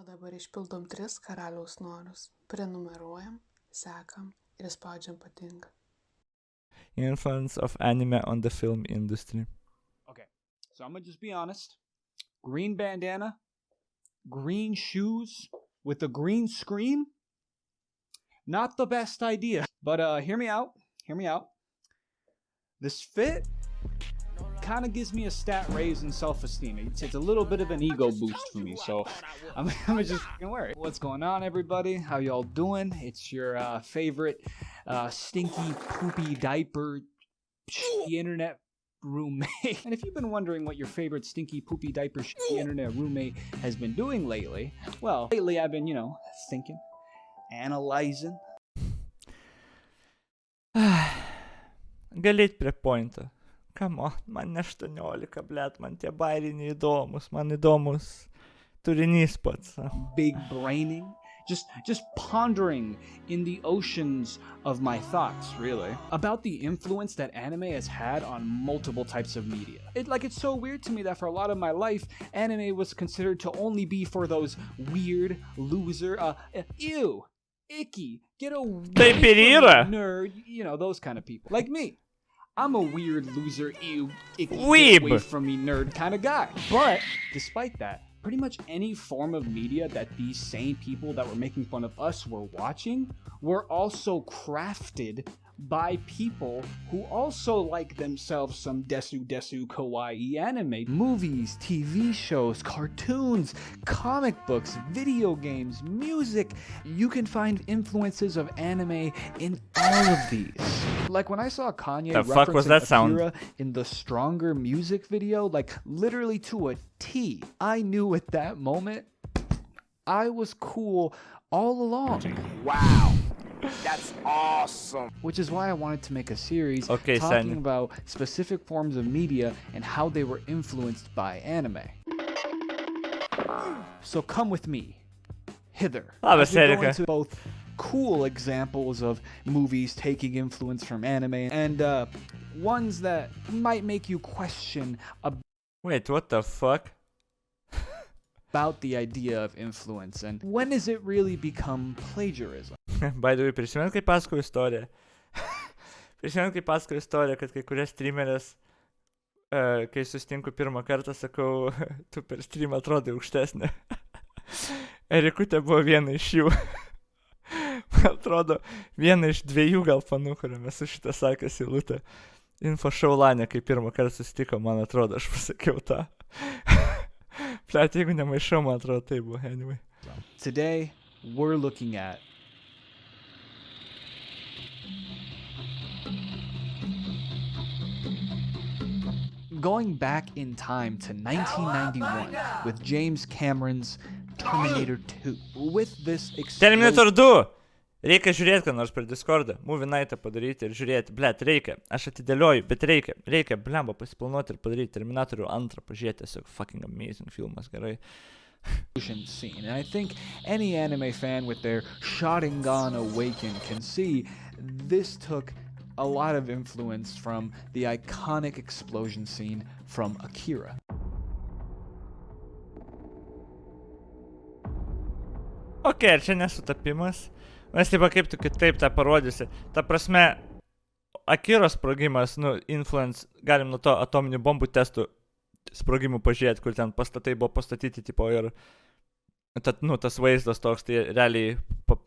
O dabar išpildom 3 karaliaus norus. Prenumeruojam, sekam ir spaudžiam patinka. Influence of anime on the film industry. Okay, so I'm gonna just be honest. Green bandana, green shoes with a green screen. Not the best idea. But hear me out. This fit kind of gives me a stat raise in self-esteem. It's a little bit of an ego boost for me, so I'm just gonna wear it. What's going on, everybody? How y'all doing? It's your favorite stinky poopy diaper internet roommate. And if you've been wondering what your favorite stinky poopy diaper internet roommate has been doing lately, well, lately I've been, thinking, analyzing. Galėt prie pointo. Come on, man ne 18, blet, man tie bairiai neįdomus, man įdomus turinys pats. Big braining, just pondering in the oceans of my thoughts, really, about the influence that anime has had on multiple types of media. It's so weird to me that for a lot of my life, anime was considered to only be for those weird, loser, ew, icky, get away from me, nerd, those kind of people. Like me. I'm a weird loser, ew, icky, get away from me nerd kind of guy. But despite that, pretty much any form of media that these same people that were making fun of us were watching were also crafted by people who also like themselves some desu kawaii anime. Movies, TV shows, cartoons, comic books, video games, music. You can find influences of anime in all of these. Like when I saw Kanye referencing Akira in the Stronger music video, like literally to a T, I knew at that moment I was cool all along. Wow. That's awesome. Which is why I wanted to make a series talking about specific forms of media and how they were influenced by anime. So come with me hither. As we go into both cool examples of movies taking influence from anime and ones that might make you question Wait, what the fuck? About the idea of influence and when does it really become plagiarism? By the way, prisimint, kai pasakoju istoriją. Kad kai kurias streamerės, kai susitinku pirmą kartą, sakau, tu per streamą atrodai aukštesnė. Erikutė buvo viena iš jų. Man atrodo, viena iš 2 gal fanų, kuriuo mes su šitą sakęs įlūtę. Info šaulane, kai pirmą kartą susitiko, man atrodo, aš pasakiau tą. Plet, jeigu nemaišau, man atrodo, tai buvo, anyway. Today, we're looking at going back in time to 1991 with James Cameron's Terminator 2. With this Terminator 2! Reikia žiūrėti, ką nors per Discordą. Movie night'ą padaryti ir žiūrėti. Blet, reikia. Aš atidėlioju, bet reikia. Reikia, blemba, pasiplanuoti ir padaryti Terminatorių 2. Pažiūrėti, tiesiog fucking amazing filmas, gerai. Scene. And I think any anime fan with their Sharingan awakened can see this took a lot of influence from the iconic explosion scene from Akira. Okay, čia nesutapimas. Nes taip kaip tu kitaip tą parodysi. Ta prasme, Akiros sprogimas, influence, galim nuo to atominių bombų testų sprogimų pažiūrėti, kur ten pastatai buvo pastatyti, tipo, ir tas vaizdas toks, tai realiai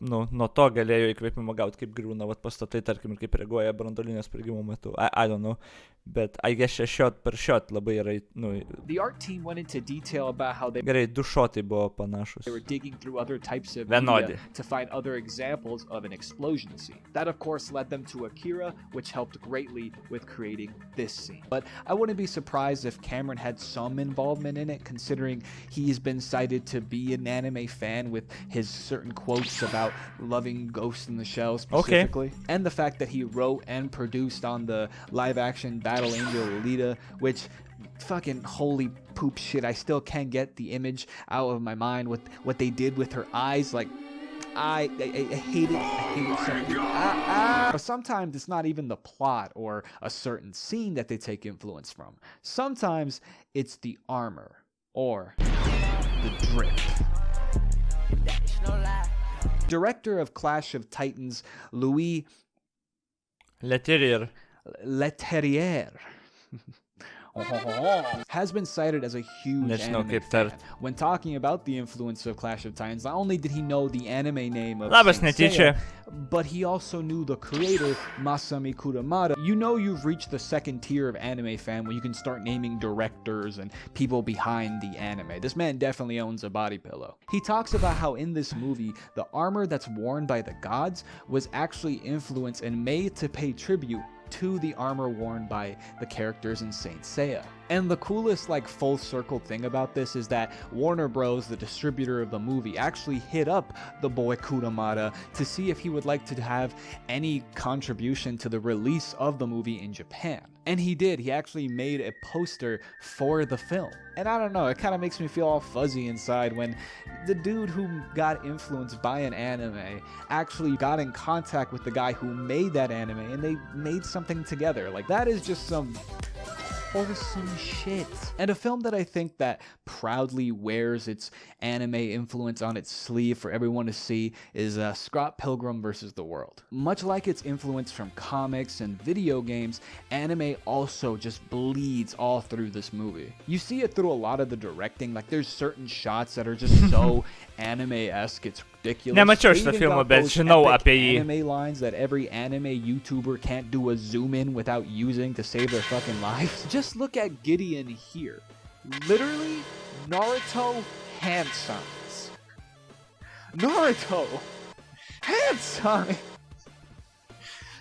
nuo to galėjo įkvėpimą gauti, kaip griūna pastatai, tarkim, ir kaip reaguoja branduolinio sprogimo metu. I don't know. Bet I guess shot per shot labai yra, The art team went into detail about how they gerai, 2 shotai buvo panašus. They were digging through other types of media to find other examples of an explosion scene. That, of course, led them to Akira, which helped greatly with creating this scene. But I wouldn't be surprised if Cameron had some involvement in it, considering he's been cited to be an anime fan with his certain quotes about loving Ghost in the Shell specifically. Okay. And the fact that he wrote and produced on the live-action Battle Angel Alita, which fucking holy poop shit, I still can't get the image out of my mind with what they did with her eyes. Like, I hate it. I hate it so much. But sometimes it's not even the plot or a certain scene that they take influence from. Sometimes it's the armor or the drip. Director of Clash of Titans, Louis Leterrier. Leterrier has been cited as a huge Nežinau, anime kaip fan. tart. When talking about the influence of Clash of Titans, not only did he know the anime name of Labas, Saint netyčia. Seiya, but he also knew the creator, Masami Kurumada. You know you've reached the second tier of anime fan when you can start naming directors and people behind the anime. This man definitely owns a body pillow. He talks about how in this movie, the armor that's worn by the gods was actually influenced and made to pay tribute to the armor worn by the characters in Saint Seiya. And the coolest full circle thing about this is that Warner Bros, the distributor of the movie, actually hit up the boy Kurumada to see if he would like to have any contribution to the release of the movie in Japan. And he did. He actually made a poster for the film. And I don't know, it kind of makes me feel all fuzzy inside when the dude who got influenced by an anime actually got in contact with the guy who made that anime and they made something together. That is just some wholesome shit. And a film that I think that proudly wears its anime influence on its sleeve for everyone to see is Scott Pilgrim vs. the World. Much like its influence from comics and video games, anime also just bleeds all through this movie. You see it through a lot of the directing, there's certain shots that are just so anime-esque, it's ridiculous. Nemačiau They šitą even filmą, got bet those žinau epic apie jį. anime lines that every anime YouTuber can't do a zoom in without using to save their fucking lives. Just look at Gideon here. Literally, Naruto hand signs. Naruto hand signs.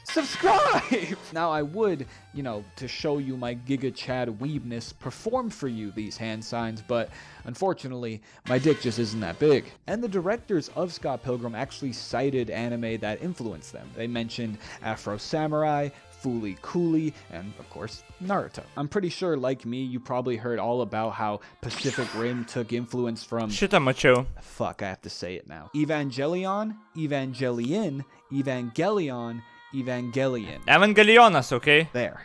Subscribe! Now I would, to show you my Giga Chad weebness, perform for you these hand signs, but unfortunately, my dick just isn't that big. And the directors of Scott Pilgrim actually cited anime that influenced them. They mentioned Afro Samurai, Fooly Cooly, and of course, Naruto. I'm pretty sure, like me, you probably heard all about how Pacific Rim took influence from... Šitą mačiau. Fuck, I have to say it now. Evangelion, Evangelion, Evangelion, Evangelion. Evangelionas, okay? There.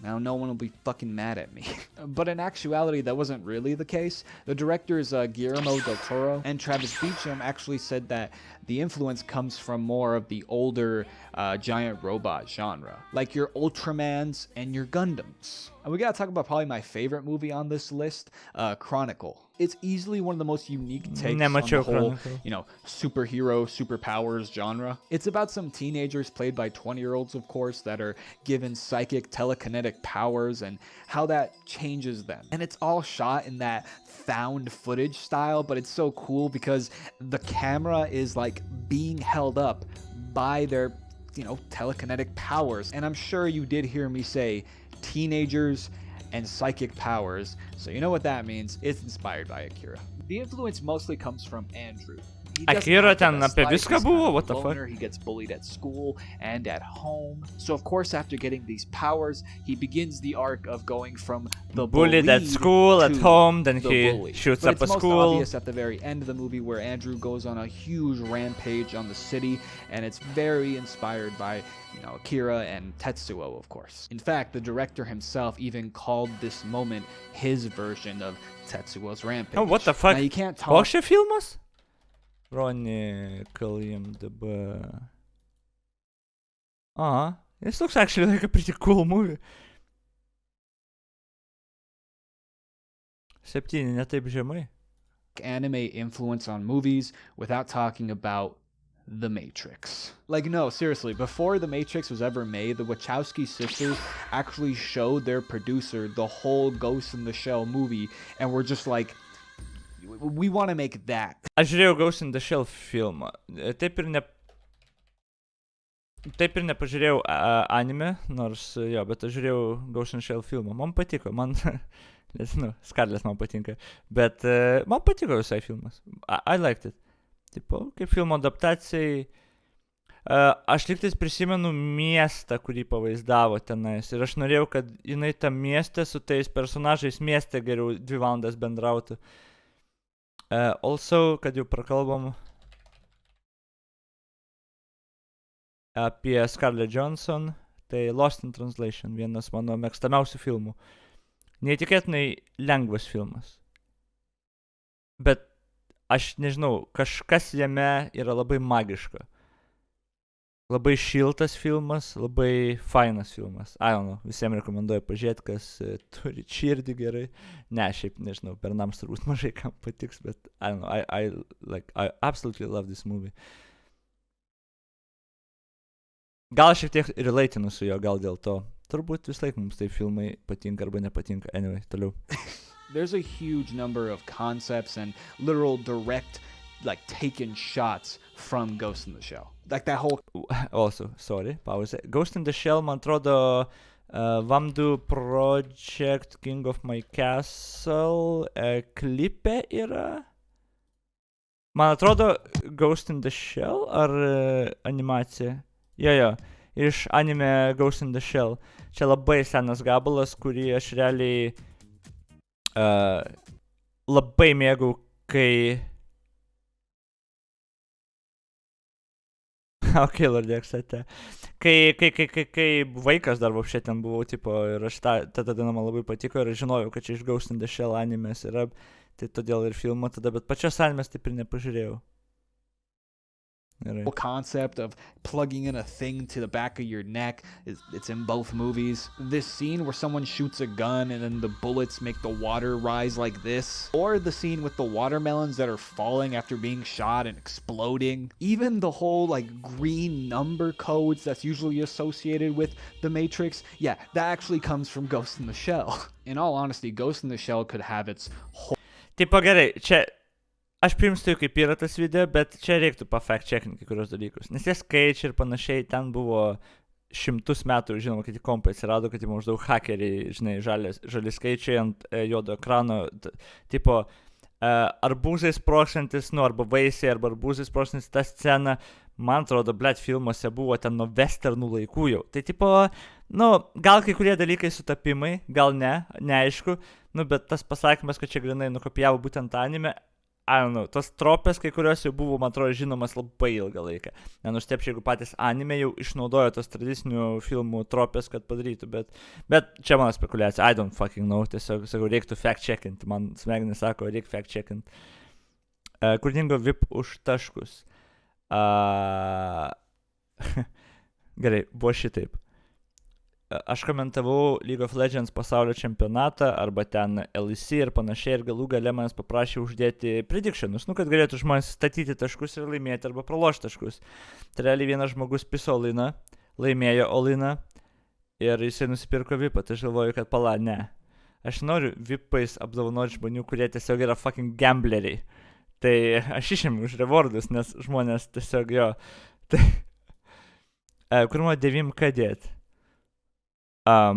Now no one will be fucking mad at me. But in actuality, that wasn't really the case. The directors Guillermo del Toro and Travis Beacham actually said that the influence comes from more of the older giant robot genre, like your Ultramans and your Gundams. And we gotta talk about probably my favorite movie on this list, Chronicle. It's easily one of the most unique takes on the whole, superhero, superpowers genre. It's about some teenagers played by 20-year-olds, of course, that are given psychic telekinetic powers and how that changes them. And it's all shot in that found footage style, but it's so cool because the camera is being held up by their, telekinetic powers. And I'm sure you did hear me say teenagers and psychic powers, so you know what that means. It's inspired by Akira. The influence mostly comes from Andrew. Akira ten apie viską buvo? What the fuck? He gets bullied at school and at home. So of course, after getting these powers, he begins the arc of going from the bullied at school, at home, then he bully. shoots But up a it's most school. obvious at the very end of the movie where Andrew goes on a huge rampage on the city, and it's very inspired by Akira and Tetsuo, of course. In fact, the director himself even called this moment his version of Tetsuo's rampage. Oh, what the fuck? Now you can't talk. Koks čia filmas? Chronicle IMDb. This looks actually like a pretty cool movie. 7, ne taip žemai. Anime influence on movies without talking about The Matrix. No, seriously, before The Matrix was ever made, the Wachowski sisters actually showed their producer the whole Ghost in the Shell movie, and were just we want to make that. Aš žiūrėjau Ghost in the Shell filmą. Taip ir nepažiūrėjau anime, nors bet aš žiūrėjau Ghost in the Shell filmą. Man patiko, nežinau, Scarlett man patinka, bet man patiko visai filmas. I liked it. Tipo, kaip filmo adaptacijai. Aš liktais prisimenu miestą, kurį pavaizdavo tenais. Ir aš norėjau, kad jinai tam mieste su tais personažais mieste geriau 2 valandas bendrautų. Also, kad jau prakalbam apie Scarlett Johansson, tai Lost in Translation, vienas mano mėgstamiausių filmų. Neįtikėtinai lengvas filmas. Bet aš nežinau, kažkas jame yra labai magiška. Labai šiltas filmas, labai fainas filmas. I don't know, visiems rekomenduoju pažiūrėti, kas turi širdį gerai. Ne, šiaip nežinau, bernams turbūt mažai kam patiks, bet I don't know, I absolutely love this movie. Gal šiek tiek relatinu su jo, gal dėl to. Turbūt vis laik mums tai filmai patinka arba nepatinka. Anyway, toliau. There's a huge number of concepts and literal direct, like, taken shots from Ghost in the Shell. Like that whole... Also, sorry, pause. Ghost in the Shell, man atrodo, Vamdu Project King of My Castle klipe yra. Man atrodo, Ghost in the Shell ar animacija? Jo, iš anime Ghost in the Shell. Čia labai senas gabalas, kurį aš realiai labai mėgau, kai... Ok, Lordeksate. Kai vaikas dar vapšė ten buvau, tipo, ir aš ta diena man labai patiko ir aš žinojau, kad čia iš Ghost in the Shell animės yra, tai todėl ir filmą tada, bet pačios animės taip ir nepažiūrėjau. whole concept of plugging in a thing to the back of your neck, it's in both movies. This scene where someone shoots a gun and then the bullets make the water rise like this, or the scene with the watermelons that are falling after being shot and exploding. Even the whole like green number codes that's usually associated with the Matrix, yeah, that actually comes from Ghost in the Shell. In all honesty, Ghost in the Shell could have its whole... Tipo gerai, čia aš primstu kaip yra tas video, bet čia reiktų fact-checkinti kai kurios dalykus. Nes tie skaičiai ir panašiai ten buvo šimtus metų, žinoma, kad į kompą atsirado, kad į maždaug hakeriai, žinai, žali skaičiai ant juodo ekrano, tipo arbūzai sproksantis, nu, arba vaisiai, arba arbūzai sproksantis, ta scena, man atrodo, blet, filmuose buvo ten nuo westernų laikų jau. Tai tipo, nu, gal kai kurie dalykai sutapimai, gal ne, neaišku, nu, bet tas pasakymas, kad čia grinai nukopijavo būtent anime, I don't know, tos tropės kai kurios jau buvo, man atrodo, žinomas labai ilgą laiką. Nenustepčiau, jeigu patys anime jau išnaudojo tos tradicinių filmų tropės, kad padarytų, bet čia mano spekulacija, I don't fucking know, tiesiog, sakau, reiktų fact-checkinti, man smegenis sako, reikia fact-checkinti. Kur dingo VIP už taškus? Gerai, buvo šitaip. Aš komentavau League of Legends pasaulio čempionatą arba ten LEC ir panašiai ir galų gale manęs paprašė uždėti predictionus, nu, kad galėtų žmonės statyti taškus ir laimėti arba pralošti taškus. Tai realiai vienas žmogus piso all-iną, laimėjo all-iną ir jisai nusipirko VIP-ą, tai aš galvoju, kad pala, ne. Aš noriu VIP-ais apdovanoti žmonių, kurie tiesiog yra fucking gambleriai. Tai aš išėmiau už rewardus, nes žmonės tiesiog jo. Tai... Kur man 9K dėti? Aš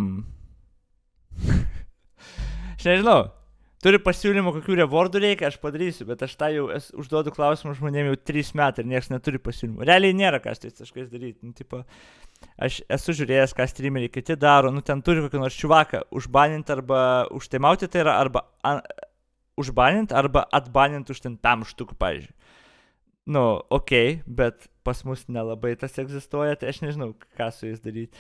nežinau, turiu pasiūlymų, kokių rewardų reikia, aš padarysiu, bet aš tą jau užduodu klausimą žmonėm jau 3 metai ir niekas neturi pasiūlymų. Realiai nėra ką su tais taškais daryti, nu, tipo, aš esu žiūrėjęs, ką streameriai kiti daro, nu, ten turi kokį nors čiuvaką užbaninti arba užtaimauti, tai yra arba užbaninti arba atbaninti už ten 5 štukų, pavyzdžiui. Nu, okei, bet pas mus nelabai tas egzistuoja, tai aš nežinau, ką su jais daryti.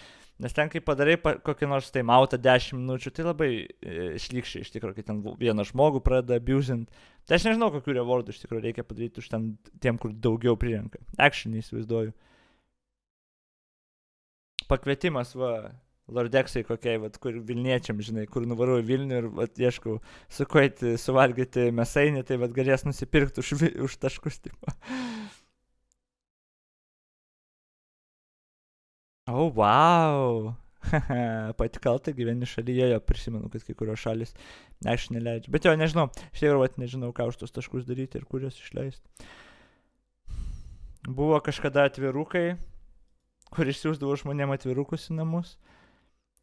Nes ten, kai padarai kokį nors taimautą 10 minučių, tai labai šlykščiai iš tikrųjų, kai ten vieną žmogų pradeda abusint. Tai aš nežinau, kokių rewardų iš tikrųjų reikia padaryti už ten tiem, kur daugiau prirenka. Action įsivaizduoju. Pakvietimas, va, Lordeksai kokiai, va, kur Vilniečiam, žinai, kur nuvaru į Vilnių ir, va, ieškau sukuoti, suvalgyti mėsainį, tai, va, galės nusipirkti už taškus, tipo. Oh, wow. Patikalta gyveni šalyje, jo prisimenu, kad kai kurios šalis aš neleidžiu. Bet jo, nežinau, iš tikrųjų, nežinau, ką už tos taškus daryti ir kur juos išleisti. Buvo kažkada atvirukai, kur išsiųsdavo žmonėm atvirukus į namus,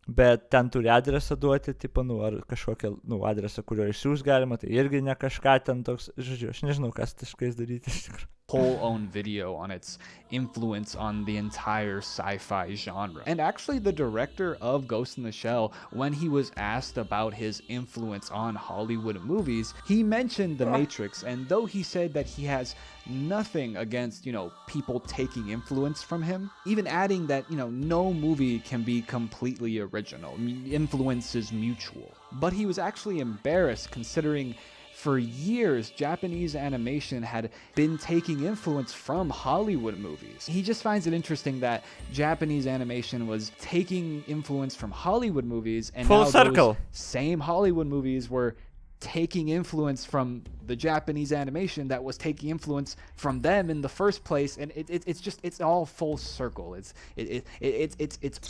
bet ten turi adresą duoti, tipo, nu, ar kažkokią, nu, adresą, kurio išsiųs galima, tai irgi ne kažką ten toks, žodžiu, aš nežinau, kas taškais daryti iš tikrųjų. Whole own video on its influence on the entire sci-fi genre. And actually the director of Ghost in the Shell, when he was asked about his influence on Hollywood movies, he mentioned The Matrix, and though he said that he has nothing against, you know, people taking influence from him, even adding that, you know, no movie can be completely original. I mean, influence is mutual. But he was actually embarrassed considering For years, Japanese animation had been taking influence from Hollywood movies. He just finds it interesting that Japanese animation was taking influence from Hollywood movies, and Full now circle. those same Hollywood movies were taking influence from the Japanese animation that was taking influence from them in the first place, and it's all full circle. It's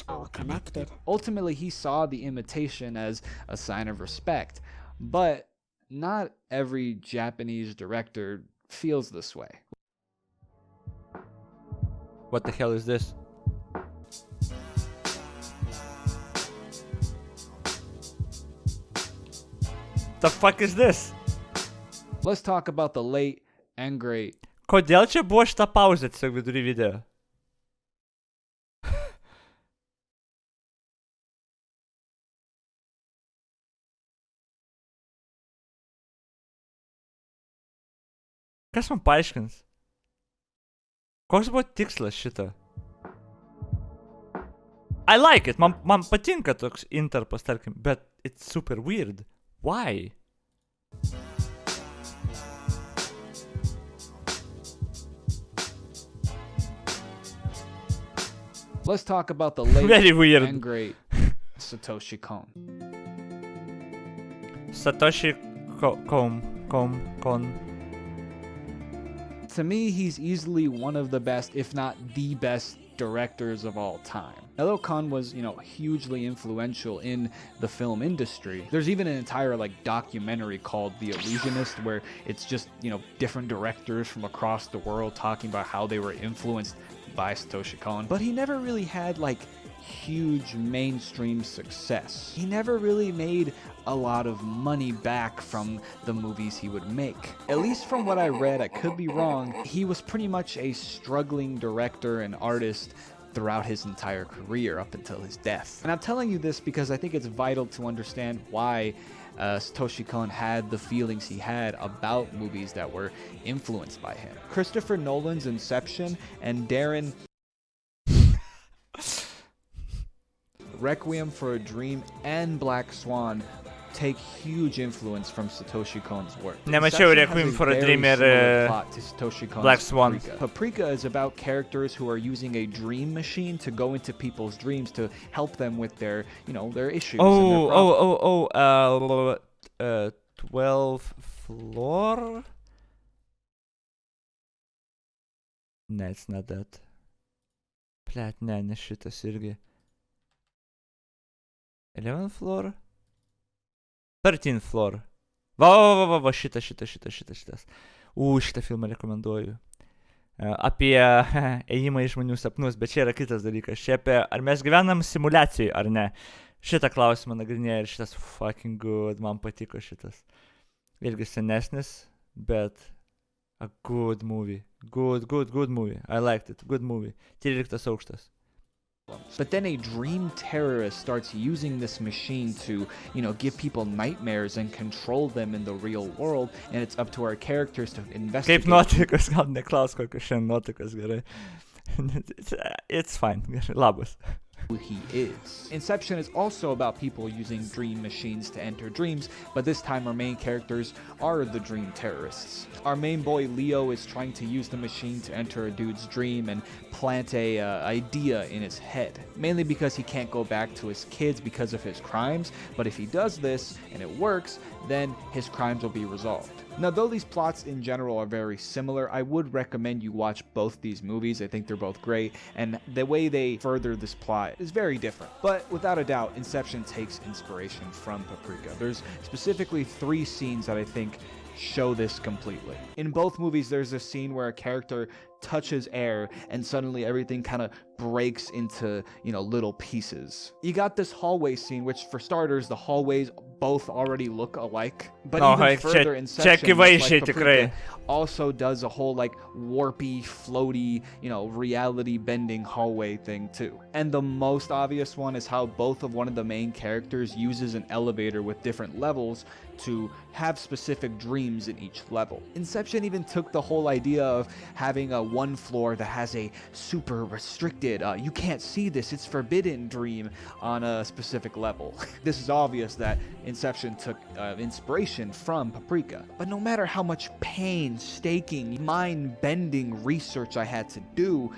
all connected. Ultimately, he saw the imitation as a sign of respect, but not every Japanese director feels this way. What the hell is this? The fuck is this? Let's talk about the late and great. Kodėl čia buvo šita pauzė tiesiog vidury video? Kas man paaiškins? Koks buvo tikslas šito? I like it, man patinka toks interpas, tarkim, bet it's super weird. Why? Let's talk about the late Very weird. and great Satoshi Kon. Satoshi Kon. To me, he's easily one of the best, if not the best, directors of all time. Although Kon was, hugely influential in the film industry, there's even an entire documentary called The Illusionist, where it's just, different directors from across the world talking about how they were influenced by Satoshi Kon. But he never really had huge mainstream success. He never really made a lot of money back from the movies he would make. At least from what I read, I could be wrong, he was pretty much a struggling director and artist throughout his entire career up until his death. And I'm telling you this because I think it's vital to understand why Satoshi Kon had the feelings he had about movies that were influenced by him. Christopher Nolan's Inception and Darren Requiem for a Dream and Black Swan take huge influence from Satoshi Kon's work. Nemačiau Inception Requiem has a for a very Dream similar ir plot to Satoshi Kon's Black Swan. Paprika. Paprika is about characters who are using a dream machine to go into people's dreams to help them with their, their issues. and their problems. 12th floor? Ne, it's not that. Plet, ne šitas irgi. 11th floor? 13th floor. Va, šitas. Šitą filmą rekomenduoju. Apie ėjimą į žmonių sapnus, bet čia yra kitas dalykas. Čia apie, ar mes gyvenam simuliacijai, ar ne. Šitą klausimą nagrinėja ir šitas fucking good, man patiko šitas. Irgi senesnis, bet a good movie. Good movie. I liked it. Good movie. 13 aukštas. But then a dream terrorist starts using this machine to, give people nightmares and control them in the real world, and it's up to our characters to investigate. Kaip nuotaikos, gal neklaus, kokios šiandien nuotaikos, gerai. It's fine. Labas. Who he is. Inception is also about people using dream machines to enter dreams, but this time our main characters are the dream terrorists. Our main boy Leo is trying to use the machine to enter a dude's dream and plant a idea in his head, mainly because he can't go back to his kids because of his crimes, but if he does this and it works, then his crimes will be resolved. Now, though these plots in general are very similar, I would recommend you watch both these movies. I think they're both great, and the way they further this plot is very different. But without a doubt, Inception takes inspiration from Paprika. There's specifically 3 scenes that I think show this completely. In both movies, there's a scene where a character touches air and suddenly everything kind of breaks into, little pieces. You got this hallway scene, which for starters, the hallways both already look alike. But even further, Inception, like Paprika, also does a whole warpy, floaty, reality bending hallway thing too. And the most obvious one is how both of one of the main characters uses an elevator with different levels to have specific dreams in each level. Inception even took the whole idea of having a one floor that has a super restricted wicked, you can't see this, it's forbidden dream on a specific level. This is obvious that Inception took inspiration from Paprika. But no matter how much painstaking, mind-bending research I had to do,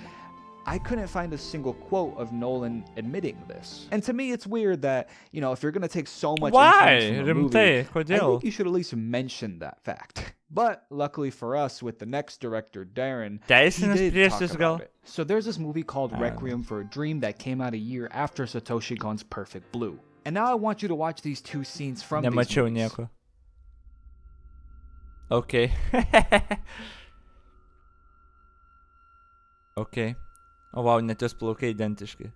I couldn't find a single quote of Nolan admitting this. And to me, it's weird that, you know, if you're gonna take so much influence from a movie, I think you should at least mention that fact. But luckily for us, with the next director, Darren, he did talk about it. So there's this movie called Requiem for a Dream that came out a year after Satoshi Kon's Perfect Blue. And now I want you to watch these two scenes from these movies. Okay. Okay. Oh wow, net jos plaukai identiški.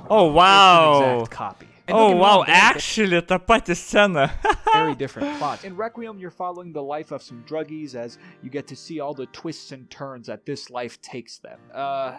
Oh wow! It's an exact copy. And oh wow, actually, ta pati scena. Very different plots. In Requiem, you're following the life of some druggies as you get to see all the twists and turns that this life takes them.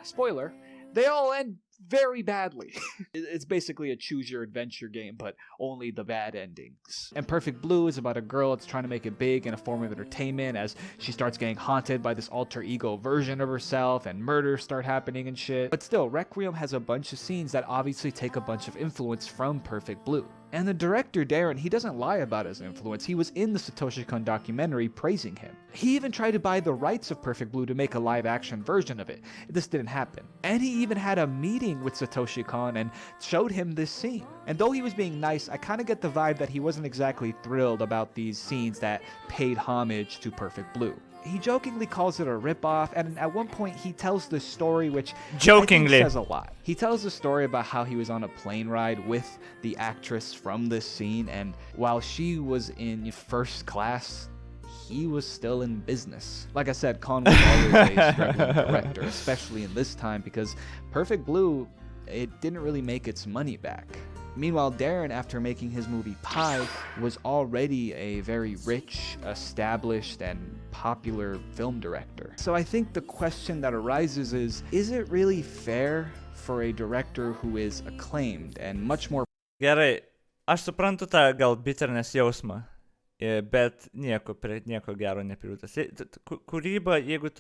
Spoiler, they all end very badly. It's basically a choose-your-adventure game, but only the bad endings. And Perfect Blue is about a girl that's trying to make it big in a form of entertainment as she starts getting haunted by this alter ego version of herself and murders start happening and shit. But still, Requiem has a bunch of scenes that obviously take a bunch of influence from Perfect Blue. And the director, Darren, he doesn't lie about his influence. He was in the Satoshi Kon documentary praising him. He even tried to buy the rights of Perfect Blue to make a live-action version of it. This didn't happen. And he even had a meeting with Satoshi Kon and showed him this scene. And though he was being nice, I kind of get the vibe that he wasn't exactly thrilled about these scenes that paid homage to Perfect Blue. He jokingly calls it a ripoff, and at one point he tells this story which jokingly says a lot. He tells the story about how he was on a plane ride with the actress from this scene, and while she was in first class, he was still in business. Like I said, Kon was always a struggling director, especially in this time, because Perfect Blue, it didn't really make its money back. Meanwhile, Darren, after making his movie Pi, was already a very rich, established, and popular film director. So I think the question that arises is it really fair for a director who is acclaimed and much more... Gerai, aš suprantu tą gal bitterness jausmą, bet nieko gero nepridūtas. Kūryba, jeigu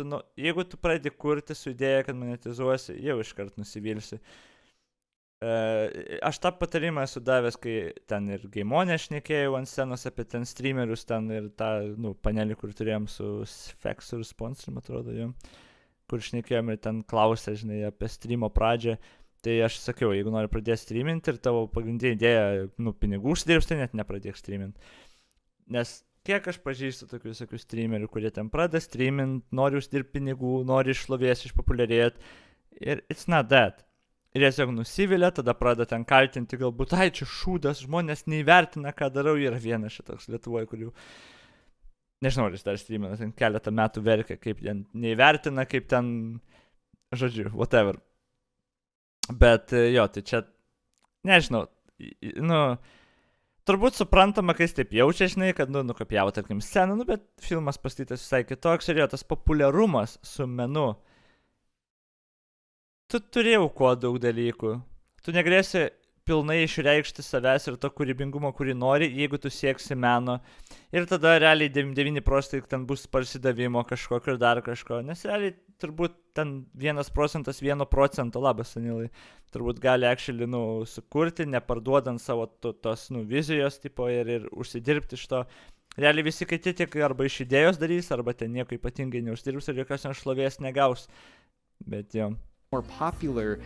tu pradedi kurti su idėja, kad monetizuosi, jau iškart nusivilsi. Aš tą patarimą esu davęs, kai ten ir Gaimonę šnekėjau ant scenos apie ten streamerius, ten ir tą panelį, kur turėjom su Fex ir Sponsorim, atrodo, jo, kur šnekėjom ir ten klausė, žinai, apie streamo pradžią. Tai aš sakiau, jeigu nori pradėti streaminti ir tavo pagrindinė idėja, pinigų užsidirbs, tai net nepradėk streaminti. Nes kiek aš pažįstu tokių visokių streamerių, kurie ten pradeda streaminti, nori uždirbti pinigų, nori išlovės, išpopuliarėti. Ir it's not that. Ir tiesiog nusivilia, tada pradeda ten kaltinti, galbūt, ai, čia šūdas, žmonės neįvertina, ką darau, yra vienas šitoks Lietuvoje, kur jau, nežinau, jis dar streamina, ten keletą metų verkia, kaip ten neįvertina, kaip ten, žodžiu, whatever. Bet jo, tai čia, nežinau, turbūt suprantama, kai jis taip jaučia, žinai, kad, nukopijavo, tarkim, sceną, bet filmas pastatytas visai kitoks ir jo, tas populiarumas su menu. Tu turėjau kuo daug dalykų. Tu negalėsi pilnai išreikšti savęs ir to kūrybingumo, kurį nori, jeigu tu sieksi meno. Ir tada realiai 99% ten bus parsidavimo kažkokio ir dar kažko. Nes realiai turbūt ten 1%, 1%, labas, Anilai, turbūt gali actually, sukurti, neparduodant savo tos vizijos tipo ir užsidirbti iš to. Realiai visi kiti tik arba iš idėjos darys, arba ten nieko ypatingai neuždirbs ir jokios šlovės negaus. Bet jo. More popular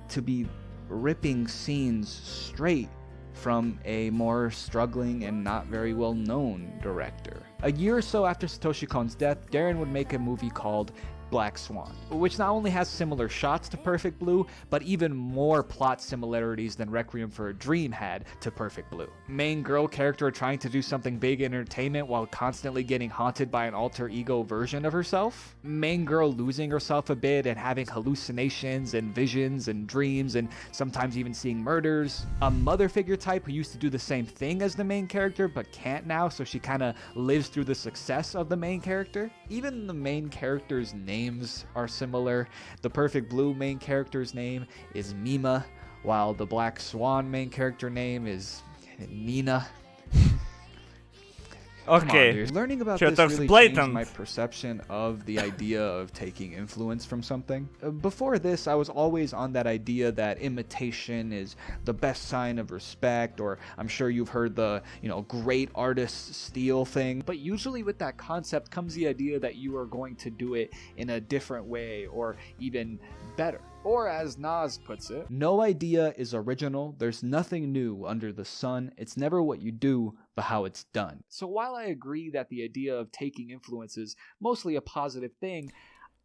to be ripping scenes straight from a more struggling and not very well known director. A year or so after Satoshi Kon's death, Darren would make a movie called Black Swan, which not only has similar shots to Perfect Blue, but even more plot similarities than Requiem for a Dream had to Perfect Blue. Main girl character trying to do something big in entertainment while constantly getting haunted by an alter ego version of herself. Main girl losing herself a bit and having hallucinations and visions and dreams and sometimes even seeing murders. A mother figure type who used to do the same thing as the main character but can't now, so she kind of lives through the success of the main character. Even the main character's names are similar. The Perfect Blue main character's name is Mima, while the Black Swan main character name is Nina. Come on, Okay. dude. Learning about Sure, this that's really blatant. changed my perception of the idea of taking influence from something. Before this, I was always on that idea that imitation is the best sign of respect, or I'm sure you've heard the, great artists steal thing. But usually with that concept comes the idea that you are going to do it in a different way, or even better. Or as Nas puts it, no idea is original. There's nothing new under the sun. It's never what you do, but how it's done. So while I agree that the idea of taking influence is mostly a positive thing,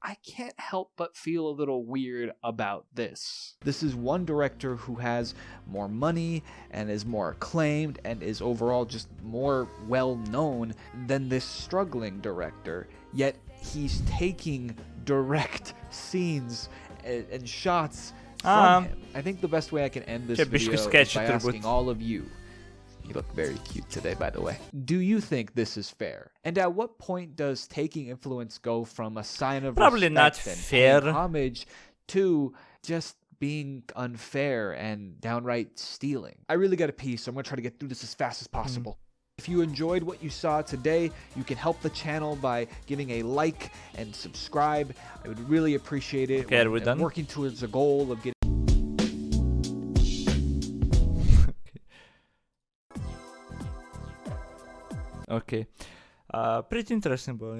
I can't help but feel a little weird about this. This is one director who has more money and is more acclaimed and is overall just more well known than this struggling director, yet he's taking direct scenes and shots from him. I think the best way I can end this video is by asking all of you. You look very cute today, by the way. Do you think this is fair? And at what point does taking influence go from a sign of Probably not respect fair. and paying homage to just being unfair and downright stealing? I really gotta pee, so I'm gonna try to get through this as fast as possible. If you enjoyed what you saw today, you can help the channel by giving a like and subscribe. I would really appreciate it. Okay, are we done? Working towards the goal of getting Okay. Pretty interesting, bro.